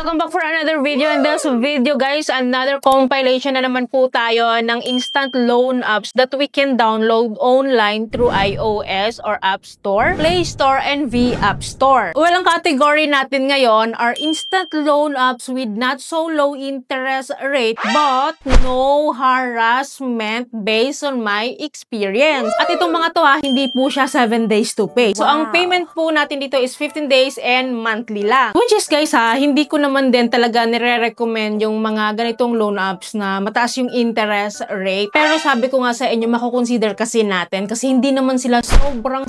welcome back for another video. In this video guys, another compilation na naman po tayo ng instant loan apps that we can download online through iOS or App Store, Play Store, and V App Store. Well, ang category natin ngayon are instant loan apps with not so low interest rate but no harassment based on my experience. At itong mga to hindi po siya 7 days to pay. So, ang payment po natin dito is 15 days and monthly lang. Which is guys hindi ko naman din talaga nire-recommend yung mga ganitong loan apps na mataas yung interest rate. Pero sabi ko nga sa inyo, mako-consider kasi natin kasi hindi naman sila sobrang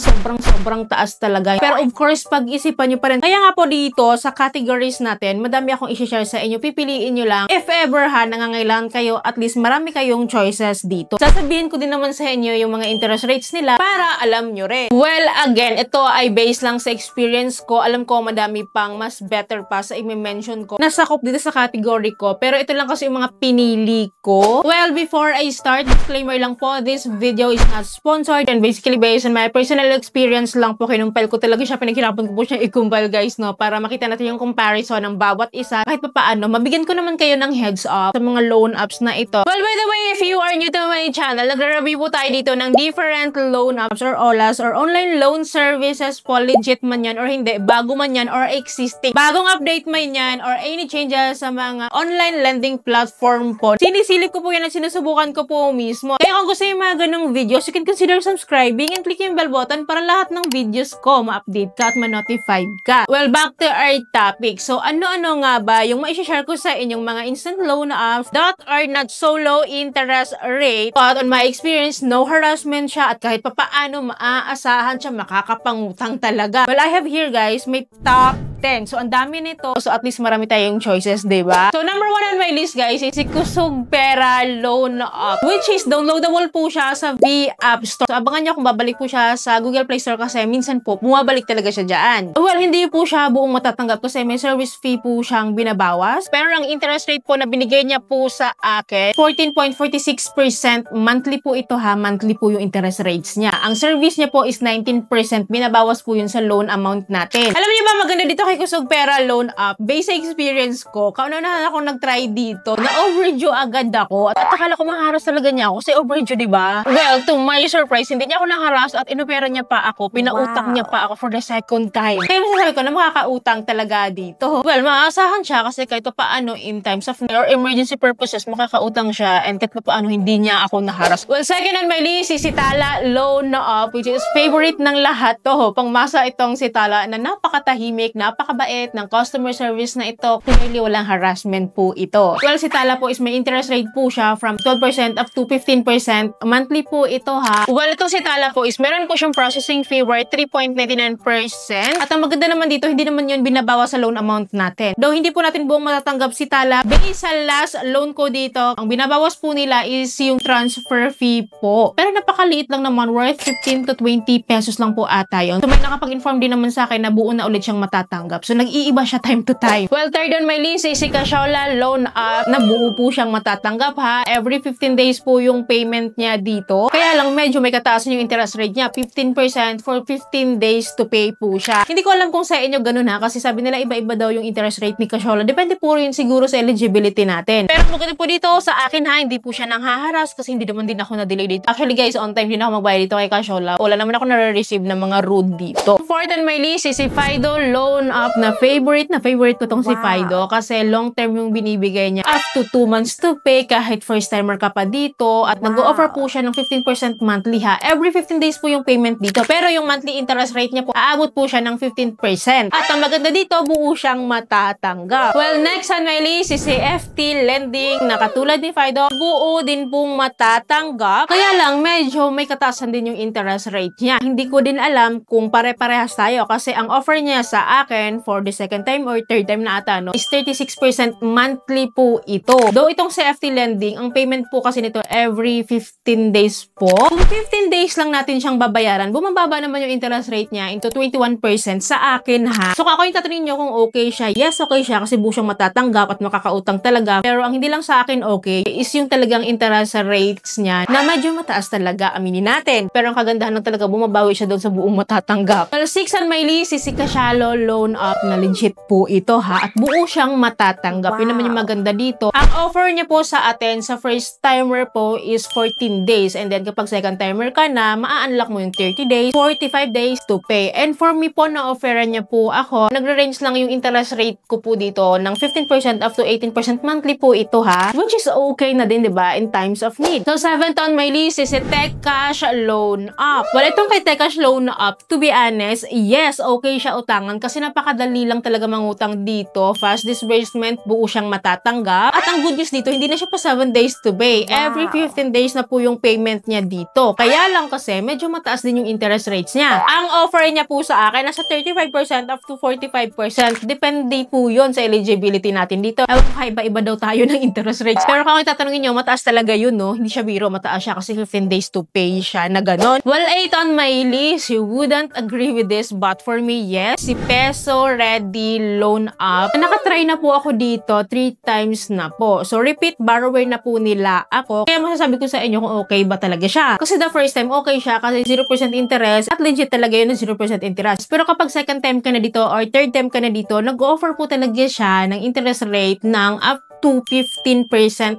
taas talaga. Pero of course, pag-isipan nyo pa rin. Kaya nga po dito, sa categories natin, madami akong i-share sa inyo. Pipiliin nyo lang. If ever nangangailangan kayo, at least marami kayong choices dito. Sasabihin ko din naman sa inyo yung mga interest rates nila para alam nyo rin. Well, again, ito ay based lang sa experience ko. Alam ko madami pang mas better pa sa i-mention ko. Nasakop dito sa category ko. Pero ito lang kasi yung mga pinili ko. Well, before I start, disclaimer lang po, this video is not sponsored and basically based on my personal experience lang po. Kinumpel ko talaga siya. Pinaghirapan ko po siya i-compile guys, no? Para makita natin yung comparison ng bawat isa. Kahit pa paano, mabigyan ko naman kayo ng heads up sa mga loan apps na ito. Well, by the way, if you are new to my channel, nagre-review po tayo dito ng different loan apps or OLAs or online loan services po, legit man yan or hindi, bago man yan or existing. Bagong update man yan or any changes sa mga online lending platform po. Sinisilip ko po yan at sinusubukan ko po mismo. Kaya kung gusto yung mga ganong videos, you can consider subscribing and click yung bell button para lahat ng videos ko ma-update ka at ma-notify ka. Well, back to our topic. So, ano-ano nga ba yung ma-share ko sa inyong mga instant loan apps that are not so low interest rate but on my experience, no harassment siya at kahit papaano maaasahan siya, makakapangutang talaga. Well, I have here guys, may top 10. So, ang dami nito. So, at least marami tayong choices, diba? So, number 1 on my list, guys, is si Kusog Pera Loan App, which is downloadable po siya sa V App Store. So, abangan nyo kung babalik po siya sa Google Play Store kasi minsan po, bumabalik talaga siya dyan. Well, hindi po siya buong matatanggap kasi may service fee po siyang binabawas. Pero ang interest rate po na binigay niya po sa akin, 14.46% monthly po ito monthly po yung interest rates niya. Ang service niya po is 19%, binabawas po yun sa loan amount natin. Alam niyo ba maganda dito kay Kusog Pera Loan App? Based sa experience ko, kaunahan ako nag-try dito, na overdue agad ako at akala ko maharas talaga niya ako kasi overdue, diba? Well, to my surprise, hindi niya ako naharas at inopera niya pa ako, pinautang niya pa ako for the second time. Kaya masasabi ko na makakautang talaga dito. Well, maaasahan siya kasi kahit paano in times of or emergency purposes, makakautang siya and kahit paano hindi niya ako naharas. Well, second on my list, si Sitala Loan App, which is favorite ng lahat to. Pangmasa itong Sitala na napakatahimik, napakabait ng customer service na ito. Clearly, walang harassment po ito. Well, Sitala po is may interest rate po siya from 12% up to 15%. Monthly po ito Well, itong Sitala po is meron po siyang processing fee worth 3.99%. At ang maganda naman dito, hindi naman yun binabawas sa loan amount natin. Though hindi po natin buong matatanggap Sitala, based sa last loan ko dito, ang binabawas po nila is yung transfer fee po. Pero napakaliit lang naman, worth 15 to 20 pesos lang po ata yun. So may nakapag-inform din naman sa akin na buo na ulit siyang matatanggap. So nag-iiba siya time to time. Well, third on my list is si Cashola Loan App na buo po siyang matatanggap Every 15 days po yung payment niya dito. Kaya lang medyo may kataasan yung interest rate niya. 15% for 15 days to pay po siya. Hindi ko alam kung sa inyo ganun kasi sabi nila iba-iba daw yung interest rate ni Cashola. Depende po rin siguro sa eligibility natin. Pero maganda po dito sa akin hindi po siya nang haharas kasi hindi naman din ako na-delay dito. Actually guys, on time din ako magbayad dito kay Cashola. Wala naman ako na-receive ng mga rude dito. Fourth on my list is si Fido Loan App na favorite ko tong si Fido kasi long term yung binibigay niya. Up to 2 months to pay kahit first timer ka pa dito at nag-o-offer po siya ng 15% monthly Every 15 days po yung payment dito. Pero yung monthly interest rate niya po, aabot po siya ng 15%. At ang maganda dito, buo siyang matatanggap. Well, next on my list is si FT Lending na katulad ni Fido, buo din pong matatanggap. Kaya lang, medyo may kataasan din yung interest rate niya. Hindi ko din alam kung pare-parehas tayo kasi ang offer niya sa akin for the second time or third time na ata, is 36% monthly po ito. Though itong si FT Lending, ang payment po kasi nito every 15 days po. Kung 15 days lang natin siyang babayaran, bumababa naman yung interest rate niya into 21% sa akin So kung ako yung tatanungin nyo kung okay siya, yes, okay siya kasi buo siyang matatanggap at makakautang talaga. Pero ang hindi lang sa akin okay is yung talagang interest rates niya na medyo mataas talaga, aminin natin. Pero ang kagandahan lang talaga, bumabawi siya doon sa buong matatanggap. Well, 6 on my list is si Cashalo Loan loan app na legit po ito ha. At buo siyang matatanggap. Yun naman yung maganda dito. Ang offer niya po sa atin sa first timer po is 14 days. And then kapag second timer ka na, maa-unlock mo yung 30 days, 45 days to pay. And for me po, na-offeran niya po ako. Nagre-range lang yung interest rate ko po dito ng 15% up to 18% monthly po ito ha. Which is okay na din, diba? In times of need. So, 7th on my list is si TechCash Loan App. Well, itong kay TechCash Loan App, to be honest, yes, okay siya utangan kasi napakadali lang talaga mangutang dito. Fast disbursement, buo siyang matatanggap. At ang good news dito, hindi na siya pa 7 days to pay. Every 15 days na po yung payment niya dito. Kaya lang kasi, medyo mataas din yung interest rates niya. Ang offer niya po sa akin, nasa 35% up to 45%. Depende po yun sa eligibility natin dito. Iba-iba daw tayo ng interest rates. Pero kung tatanungin nyo, mataas talaga yun, no? Hindi siya biro, mataas siya kasi 15 days to pay siya na ganon. Well, 8 on my list, you wouldn't agree with this, but for me, yes, si Peso Ready Loan App. Nakatry na po ako dito 3 times na po. So, repeat borrower na po nila ako. Kaya masasabi ko sa inyo kung okay ba talaga siya. Kasi the first time, okay siya kasi 0% interest at legit talaga yun ng 0% interest. Pero kapag second time ka na dito or third time ka na dito, nag-offer po talaga siya ng interest rate ng up to 15%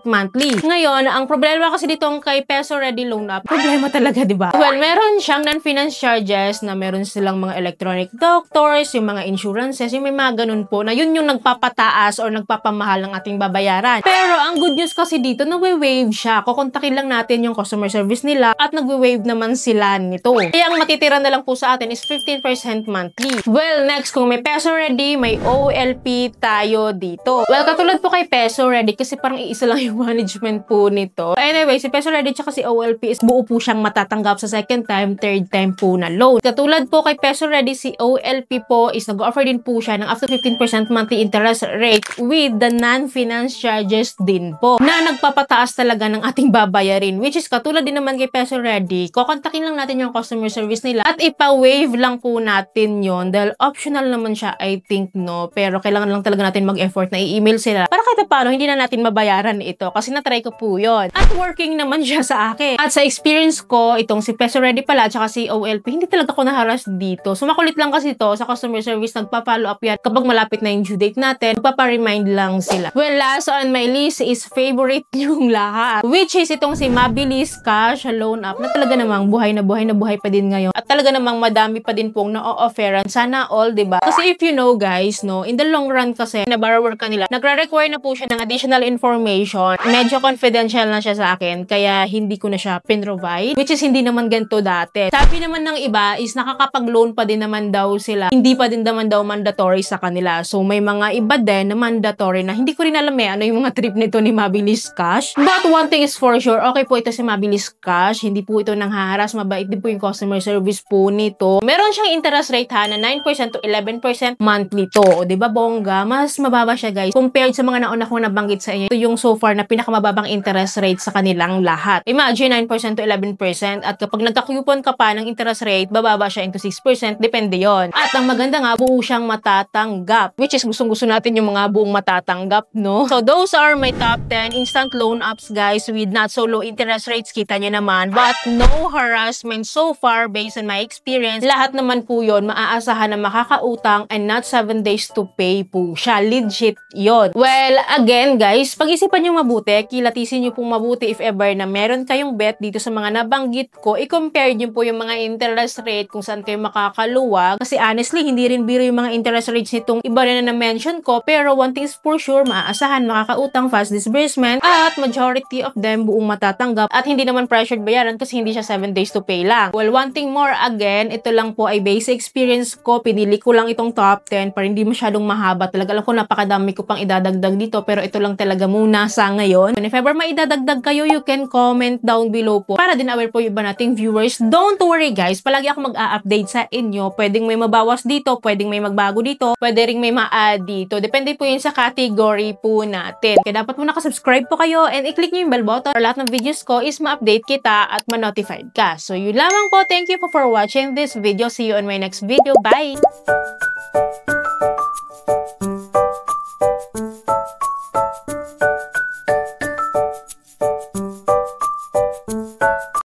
monthly. Ngayon, ang problema kasi dito kay Peso Ready Loan App, problema talaga, di ba? Well, meron siyang non-finance charges na meron silang mga electronic doctors, yung mga insurances, yung may mga ganun po na yun yung nagpapataas or nagpapamahal ng ating babayaran. Pero ang good news kasi dito, nawe-waive siya. Kukontakin lang natin yung customer service nila at nagwe-waive naman sila nito. Kaya ang matitira na lang po sa atin is 15% monthly. Well, next, kung may Peso Ready, may OLP tayo dito. Well, katulad po kay Peso Ready kasi parang iisa lang yung management po nito. Anyway, si Peso Ready tsaka si OLP is buo po siyang matatanggap sa second time, third time po na loan. Katulad po kay Peso Ready, si OLP po is nag-offer din po siya ng up to 15% monthly interest rate with the non-finance charges din po na nagpapataas talaga ng ating babayarin, which is katulad din naman kay Peso Ready. Kukontakin lang natin yung customer service nila at ipa-waive lang po natin yon dahil optional naman siya, I think, no? Pero kailangan lang talaga natin mag-effort na i-email sila para kahit paano hindi na natin mabayaran ito kasi na-try ko po yon. At working naman siya sa akin. At sa experience ko, itong si Peso Ready pala at si OLP, hindi talaga ako naharas dito. So makulit lang kasi ito sa customer service, nagpa-follow up yan kapag malapit na yung due date natin, magpapa-remind lang sila. Well, last on my list is favorite yung lahat, which is itong si Mabilis Cash Loan App na talaga namang buhay na buhay pa din ngayon. At talaga namang madami pa din pong na-offeran. Sana all, diba? Kasi if you know guys, no, in the long run kasi na borrower ka nila, nagre-require na po siya ng additional information. Medyo confidential na siya sa akin, kaya hindi ko na siya pin-provide, which is hindi naman ganito dati. Sabi naman ng iba is nakakapag-loan pa din naman daw sila. Hindi pa din naman daw mandatory sa kanila. So may mga iba din na mandatory na hindi ko rin alam ano yung mga trip nito ni Mabilis Cash. But one thing is for sure, okay po ito si Mabilis Cash. Hindi po ito nang haharas. Mabait din po yung customer service po nito. Meron siyang interest rate ha na 9% to 11% monthly to. O diba bongga? Mas mababa siya guys compared sa mga nauna kong nabanggit sa inyo. Ito yung so far na pinakamababang interest rate sa kanilang lahat. Imagine 9% to 11% at kapag nagka-coupon ka pa ng interest rate, bababa siya into 6%. Depende yon. At ang maganda nga, buo siyang matatanggap. Which is gustong-gusto natin yung mga buong matatanggap, no? So those are my top 10 instant loan apps guys with not so low interest rates. Kita nyo naman. But no harassment so far based on my experience. Lahat naman po yon maaasahan na makakautang and not 7 days to pay po siya. Legit yon. Well, again guys, pag-isipan nyo mabuti, kilatisin nyo pong mabuti if ever na meron kayong bet dito sa mga nabanggit ko, i-compare nyo po yung mga interest rate kung saan kayo makakaluwag. Kasi honestly, hindi rin biro yung mga interest rates nitong iba na na-mention ko, pero one thing is for sure, maaasahan makakautang, fast disbursement, at majority of them buong matatanggap at hindi naman pressured bayaran kasi hindi siya 7 days to pay lang. Well, one thing more, again, ito lang po ay basic experience ko. Pinili ko lang itong top 10 para hindi masyadong mahaba. Talaga alam ko napakadami ko pang idadagdag dito, pero ito lang talaga muna sa ngayon. And if ever may idadagdag kayo, you can comment down below po para din aware po yung iba nating viewers. Don't worry guys, palagi ako mag-a-update sa inyo. Pwedeng may mabawas dito, pwedeng may magbago dito, pwede ring may ma-add dito. Depende po yun sa category po natin. Kaya dapat mo nakasubscribe po kayo and i-click nyo yung bell button para lahat ng videos ko is ma-update kita at ma-notified ka. So yun lamang po. Thank you for watching this video. See you on my next video. Bye!